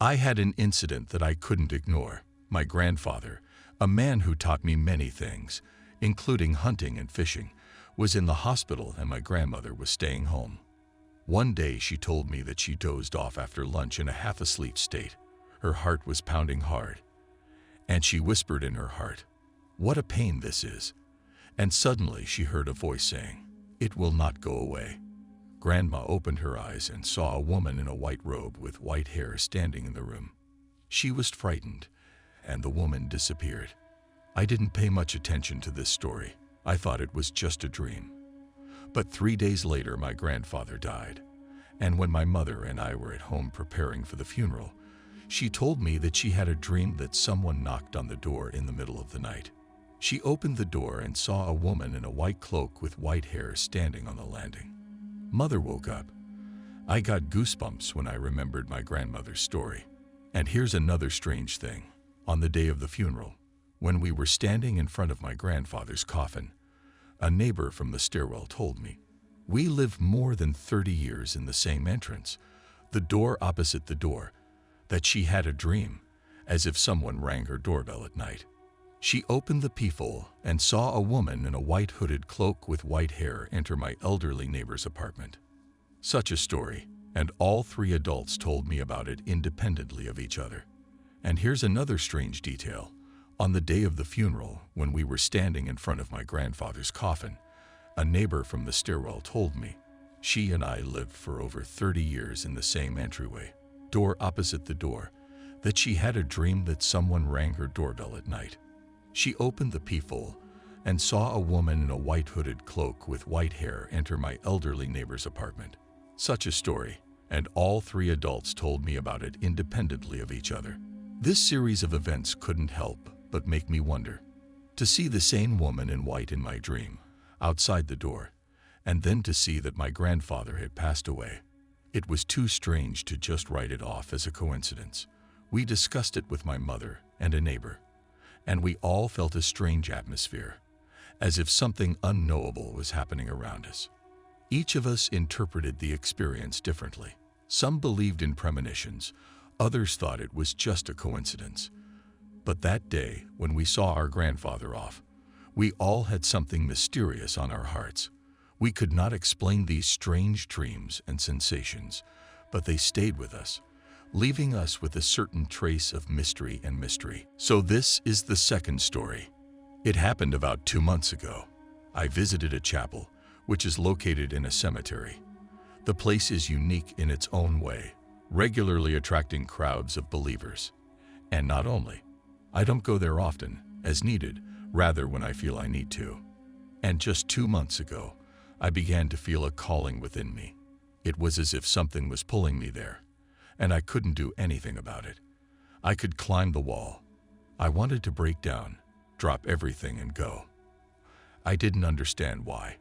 I had an incident that I couldn't ignore. My grandfather, a man who taught me many things, including hunting and fishing, was in the hospital and my grandmother was staying home. One day she told me that she dozed off after lunch in a half-asleep state. Her heart was pounding hard, and she whispered in her heart, "What a pain this is." And suddenly she heard a voice saying, "It will not go away." Grandma opened her eyes and saw a woman in a white robe with white hair standing in the room. She was frightened, and the woman disappeared. I didn't pay much attention to this story. I thought it was just a dream. But 3 days later, my grandfather died, and when my mother and I were at home preparing for the funeral, she told me that she had a dream that someone knocked on the door in the middle of the night. She opened the door and saw a woman in a white cloak with white hair standing on the landing. Mother woke up. I got goosebumps when I remembered my grandmother's story. And here's another strange thing. On the day of the funeral, when we were standing in front of my grandfather's coffin, a neighbor from the stairwell told me, "We live more than 30 years in the same entrance, the door opposite the door," that she had a dream, as if someone rang her doorbell at night. She opened the peephole and saw a woman in a white hooded cloak with white hair enter my elderly neighbor's apartment. Such a story, and all 3 adults told me about it independently of each other. And here's another strange detail. On the day of the funeral, when we were standing in front of my grandfather's coffin, a neighbor from the stairwell told me she and I lived for over 30 years in the same entryway, door opposite the door, that she had a dream that someone rang her doorbell at night. She opened the peephole and saw a woman in a white hooded cloak with white hair enter my elderly neighbor's apartment. Such a story, and all 3 adults told me about it independently of each other. This series of events couldn't help but make me wonder. To see the same woman in white in my dream, outside the door, and then to see that my grandfather had passed away, it was too strange to just write it off as a coincidence. We discussed it with my mother and a neighbor, and we all felt a strange atmosphere, as if something unknowable was happening around us. Each of us interpreted the experience differently. Some believed in premonitions, others thought it was just a coincidence. But that day, when we saw our grandfather off, we all had something mysterious on our hearts. We could not explain these strange dreams and sensations, but they stayed with us, leaving us with a certain trace of mystery and mystery. So this is the second story. It happened about 2 months ago. I visited a chapel, which is located in a cemetery. The place is unique in its own way, regularly attracting crowds of believers. And not only, I don't go there often, as needed, rather when I feel I need to. And just 2 months ago, I began to feel a calling within me. It was as if something was pulling me there, and I couldn't do anything about it. I could climb the wall. I wanted to break down, drop everything and go. I didn't understand why.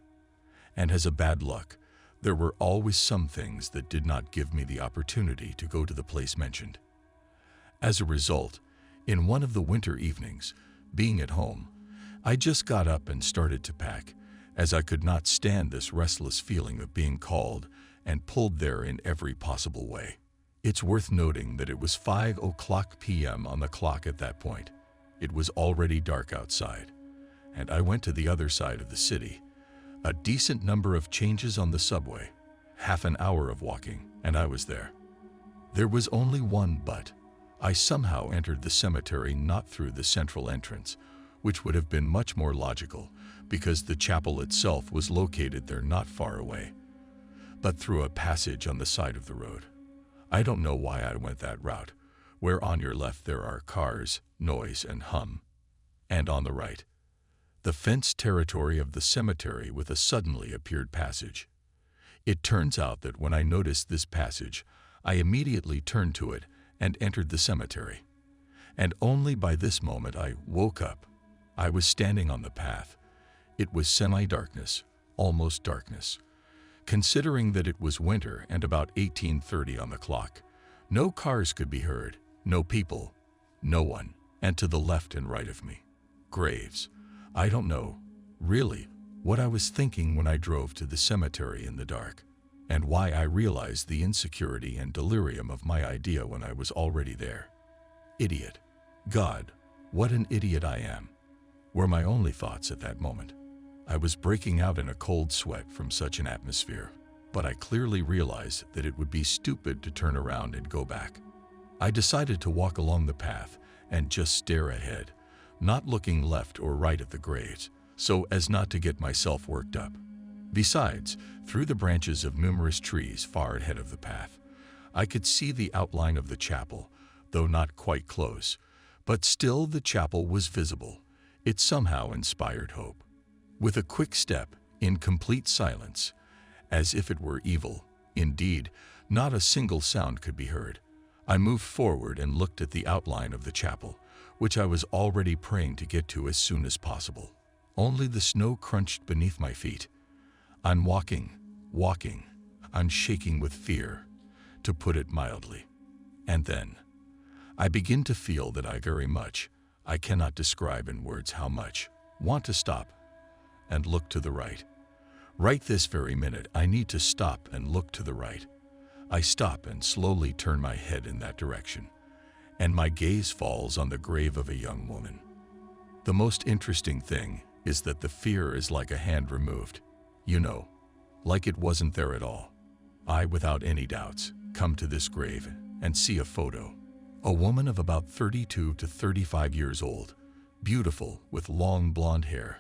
And as a bad luck, there were always some things that did not give me the opportunity to go to the place mentioned. As a result, in one of the winter evenings, being at home, I just got up and started to pack, as I could not stand this restless feeling of being called and pulled there in every possible way. It's worth noting that it was 5:00 p.m. on the clock at that point. It was already dark outside, and I went to the other side of the city. A decent number of changes on the subway, half an hour of walking, and I was there. There was only one but. I somehow entered the cemetery not through the central entrance, which would have been much more logical because the chapel itself was located there not far away, but through a passage on the side of the road. I don't know why I went that route, where on your left there are cars, noise, and hum, and on the right, the fenced territory of the cemetery with a suddenly appeared passage. It turns out that when I noticed this passage, I immediately turned to it and entered the cemetery. And only by this moment I woke up. I was standing on the path. It was semi-darkness, almost darkness. Considering that it was winter and about 18:30 on the clock, no cars could be heard, no people, no one, and to the left and right of me, graves. I don't know, really, what I was thinking when I drove to the cemetery in the dark. and why I realized the insecurity and delirium of my idea when I was already there. Idiot. God, what an idiot I am, were my only thoughts at that moment. I was breaking out in a cold sweat from such an atmosphere, but I clearly realized that it would be stupid to turn around and go back. I decided to walk along the path and just stare ahead, not looking left or right at the graves, so as not to get myself worked up. Besides, through the branches of numerous trees far ahead of the path, I could see the outline of the chapel, though not quite close, but still the chapel was visible. It somehow inspired hope. With a quick step, in complete silence, as if it were evil, indeed, not a single sound could be heard, I moved forward and looked at the outline of the chapel, which I was already praying to get to as soon as possible. Only the snow crunched beneath my feet. I'm walking, I'm shaking with fear, to put it mildly. And then, I begin to feel that I cannot describe in words how much, want to stop and look to the right. Right this very minute, I need to stop and look to the right. I stop and slowly turn my head in that direction, and my gaze falls on the grave of a young woman. The most interesting thing is that the fear is like a hand removed. You know, like it wasn't there at all. I, without any doubts, come to this grave and see a photo. A woman of about 32 to 35 years old, beautiful with long blonde hair.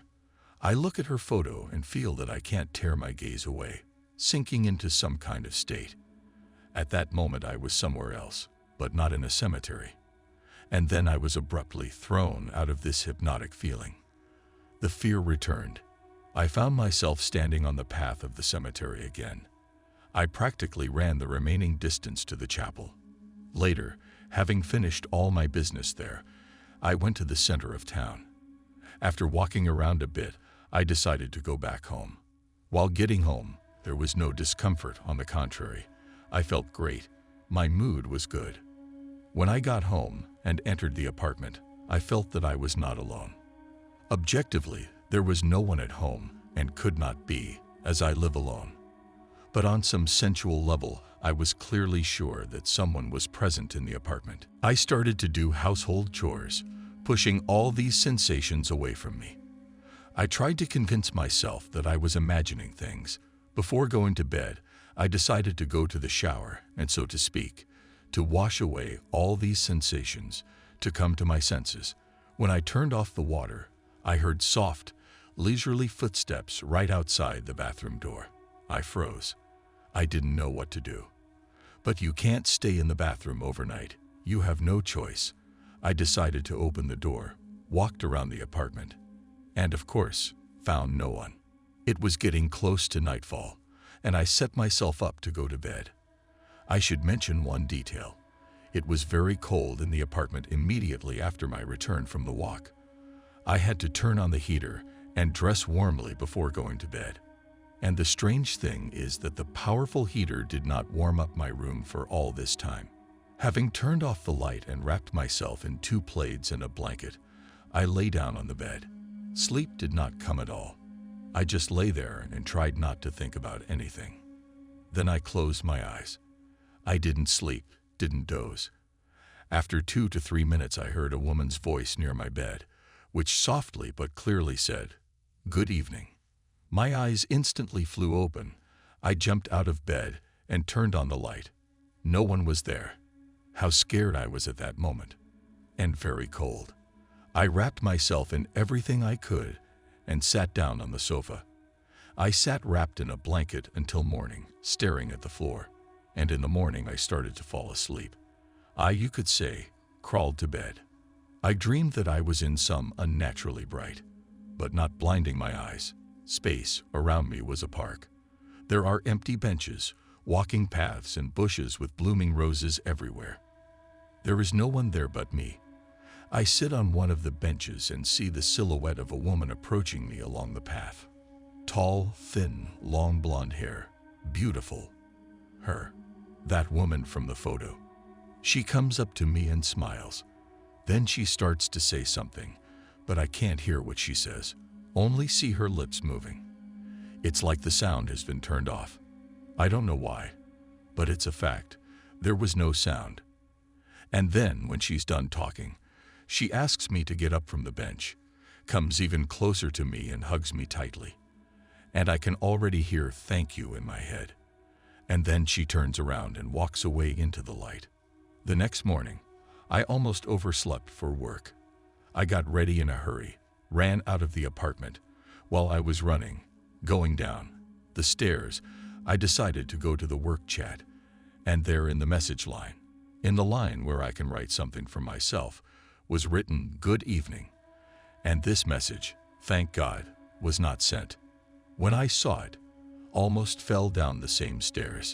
I look at her photo and feel that I can't tear my gaze away, sinking into some kind of state. At that moment I was somewhere else, but not in a cemetery. And then I was abruptly thrown out of this hypnotic feeling. The fear returned. I found myself standing on the path of the cemetery again. I practically ran the remaining distance to the chapel. Later, having finished all my business there, I went to the center of town. After walking around a bit, I decided to go back home. While getting home, there was no discomfort. On the contrary, I felt great. My mood was good. When I got home and entered the apartment, I felt that I was not alone. Objectively, there was no one at home and could not be, as I live alone. But on some sensual level, I was clearly sure that someone was present in the apartment. I started to do household chores, pushing all these sensations away from me. I tried to convince myself that I was imagining things. Before going to bed, I decided to go to the shower and, so to speak, to wash away all these sensations, to come to my senses. When I turned off the water, I heard soft, leisurely footsteps right outside the bathroom door. I froze. I didn't know what to do. But you can't stay in the bathroom overnight. You have no choice. I decided to open the door, walked around the apartment, and of course, found no one. It was getting close to nightfall, and I set myself up to go to bed. I should mention one detail. It was very cold in the apartment immediately after my return from the walk. I had to turn on the heater and dress warmly before going to bed. And the strange thing is that the powerful heater did not warm up my room for all this time. Having turned off the light and wrapped myself in 2 plaids and a blanket, I lay down on the bed. Sleep did not come at all. I just lay there and tried not to think about anything. Then I closed my eyes. I didn't sleep, didn't doze. After 2 to 3 minutes, I heard a woman's voice near my bed, which softly but clearly said, "Good evening." My eyes instantly flew open. I jumped out of bed and turned on the light. No one was there. How scared I was at that moment. And very cold. I wrapped myself in everything I could and sat down on the sofa. I sat wrapped in a blanket until morning, staring at the floor. And in the morning I started to fall asleep. You could say, crawled to bed. I dreamed that I was in some unnaturally bright, but not blinding my eyes, space around me was a park. There are empty benches, walking paths, and bushes with blooming roses everywhere. There is no one there but me. I sit on one of the benches and see the silhouette of a woman approaching me along the path. Tall, thin, long blonde hair, beautiful. Her, that woman from the photo. She comes up to me and smiles. Then she starts to say something, but I can't hear what she says, only see her lips moving. It's like the sound has been turned off. I don't know why, but it's a fact. There was no sound. And then, when she's done talking, she asks me to get up from the bench, comes even closer to me and hugs me tightly. And I can already hear "thank you" in my head. And then she turns around and walks away into the light. The next morning, I almost overslept for work. I got ready in a hurry, ran out of the apartment. While I was running, going down the stairs, I decided to go to the work chat. And there in the message line, in the line where I can write something for myself, was written "Good evening." And this message, thank God, was not sent. When I saw it, almost fell down the same stairs.